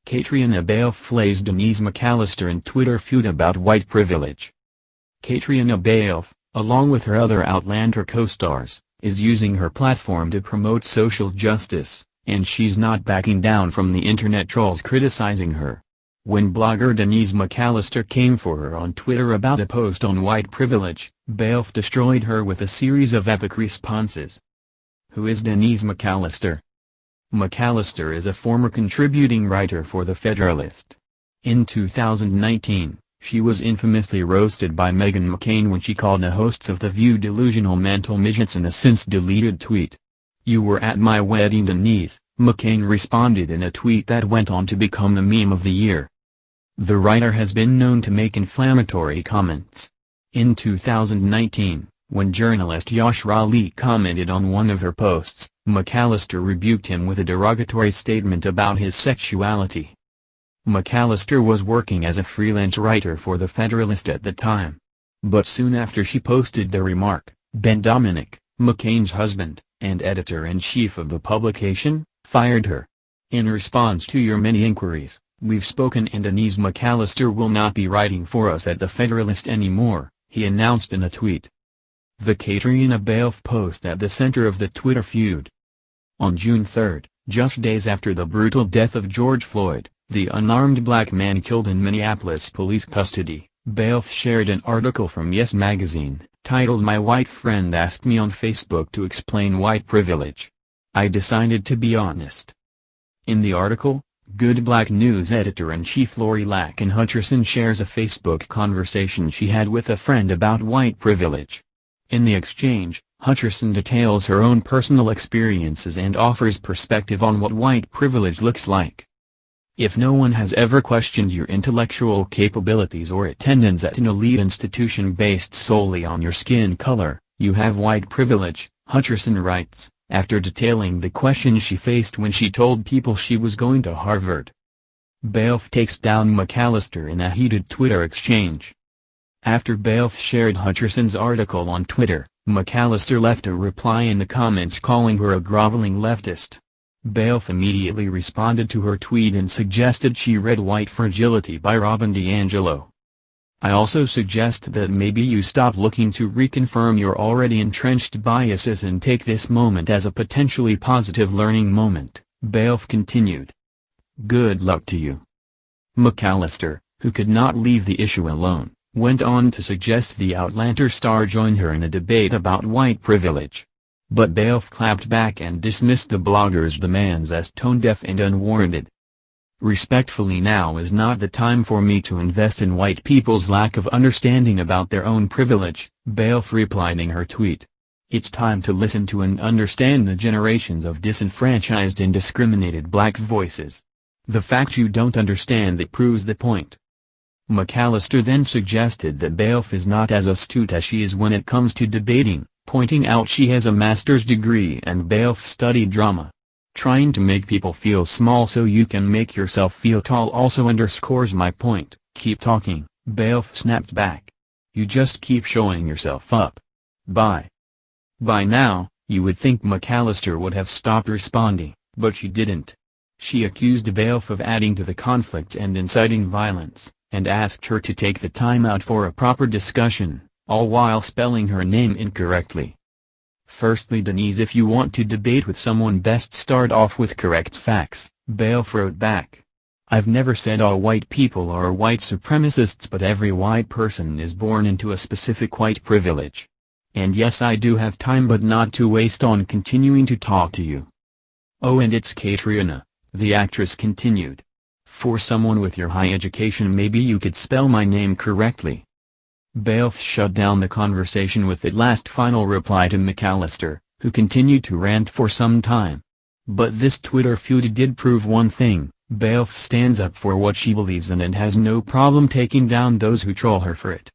Caitriona Balfe Flays Denise McAllister in Twitter feud about white privilege. Caitriona Balfe, along with her other Outlander co-stars, is using her platform to promote social justice, and she's not backing down from the internet trolls criticizing her. When blogger Denise McAllister came for her on Twitter about a post on white privilege, Balfe destroyed her with a series of epic responses. Who is Denise McAllister? McAllister is a former contributing writer for The Federalist. In 2019, she was infamously roasted by Meghan McCain when she called the hosts of The Feud delusional mental midgets in a since-deleted tweet. "You were at my wedding, Denise," McCain responded in a tweet that went on to become the meme of the year. The writer has been known to make inflammatory comments. In 2019, when journalist Yash Raleigh commented on one of her posts, McAllister rebuked him with a derogatory statement about his sexuality. McAllister was working as a freelance writer for The Federalist at the time. But soon after she posted the remark, Ben Dominic, McCain's husband, and editor-in-chief of the publication, fired her. "In response to your many inquiries, we've spoken and Denise McAllister will not be writing for us at The Federalist anymore," he announced in a tweet. The Caitriona Balfe post at the center of the Twitter feud. On June 3, just days after the brutal death of George Floyd, the unarmed black man killed in Minneapolis police custody, Balfe shared an article from Yes magazine, titled "My White Friend Asked Me on Facebook to Explain White Privilege. I Decided to Be Honest." In the article, Good Black News editor-in-chief Lori Lacken Hutcherson shares a Facebook conversation she had with a friend about white privilege. In the exchange, Hutcherson details her own personal experiences and offers perspective on what white privilege looks like. "If no one has ever questioned your intellectual capabilities or attendance at an elite institution based solely on your skin color, you have white privilege," Hutcherson writes, after detailing the questions she faced when she told people she was going to Harvard. Balfe takes down McAllister in a heated Twitter exchange. After Balfe shared Hutcherson's article on Twitter, McAllister left a reply in the comments calling her a groveling leftist. Balfe immediately responded to her tweet and suggested she read White Fragility by Robin DiAngelo. "I also suggest that maybe you stop looking to reconfirm your already entrenched biases and take this moment as a potentially positive learning moment," Balfe continued. "Good luck to you." McAllister, who could not leave the issue alone, went on to suggest the Outlander star join her in a debate about white privilege. But Balfe clapped back and dismissed the blogger's demands as tone-deaf and unwarranted. "Respectfully, now is not the time for me to invest in white people's lack of understanding about their own privilege," Balfe replied in her tweet. "It's time to listen to and understand the generations of disenfranchised and discriminated black voices. The fact you don't understand that proves the point." McAllister then suggested that Balfe is not as astute as she is when it comes to debating, pointing out she has a master's degree and Balfe studied drama. "Trying to make people feel small so you can make yourself feel tall also underscores my point. Keep talking," Balfe snapped back. "You just keep showing yourself up. Bye." By now, you would think McAllister would have stopped responding, but she didn't. She accused Balfe of adding to the conflict and inciting violence, and asked her to take the time out for a proper discussion, all while spelling her name incorrectly. "Firstly, Denise, if you want to debate with someone, best start off with correct facts," Balfe wrote back. "I've never said all white people are white supremacists, but every white person is born into a specific white privilege. And yes, I do have time but not to waste on continuing to talk to you." "Oh, and it's Caitriona," the actress continued. "For someone with your high education, maybe you could spell my name correctly." Balfe shut down the conversation with that last final reply to McAllister, who continued to rant for some time. But this Twitter feud did prove one thing: Balfe stands up for what she believes in and has no problem taking down those who troll her for it.